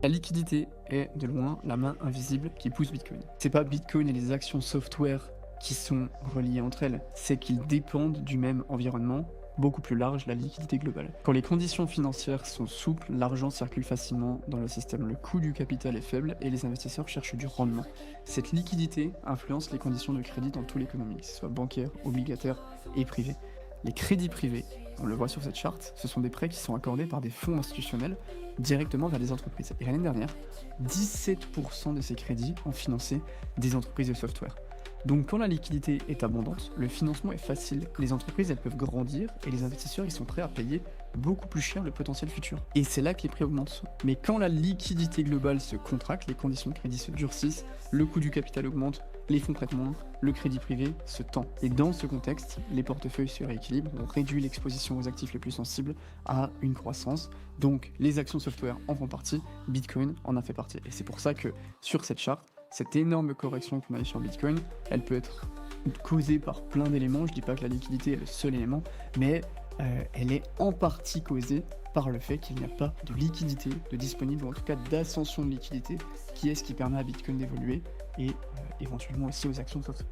La liquidité est de loin la main invisible qui pousse Bitcoin. C'est pas Bitcoin et les actions software qui sont reliées entre elles, c'est qu'ils dépendent du même environnement beaucoup plus large, la liquidité globale. Quand les conditions financières sont souples, l'argent circule facilement dans le système, le coût du capital est faible et les investisseurs cherchent du rendement. Cette liquidité influence les conditions de crédit dans toute l'économie, que ce soit bancaire, obligataire et privé. Les crédits privés, on le voit sur cette charte, ce sont des prêts qui sont accordés par des fonds institutionnels directement vers des entreprises. Et l'année dernière, 17% de ces crédits ont financé des entreprises de software. Donc quand la liquidité est abondante, le financement est facile, les entreprises elles peuvent grandir et les investisseurs ils sont prêts à payer beaucoup plus cher le potentiel futur. Et c'est là que les prix augmentent. Mais quand la liquidité globale se contracte, les conditions de crédit se durcissent, le coût du capital augmente, les fonds prêtent moins, le crédit privé se tend. Et dans ce contexte, les portefeuilles se rééquilibrent, on réduit l'exposition aux actifs les plus sensibles à une croissance. Donc les actions software en font partie, Bitcoin en a fait partie. Et c'est pour ça que sur cette charte, cette énorme correction qu'on a eu sur Bitcoin, elle peut être causée par plein d'éléments. Je dis pas que la liquidité est le seul élément, mais elle est en partie causée par le fait qu'il n'y a pas de liquidité de disponible, ou en tout cas d'ascension de liquidité, qui est ce qui permet à Bitcoin d'évoluer et éventuellement aussi aux actions software.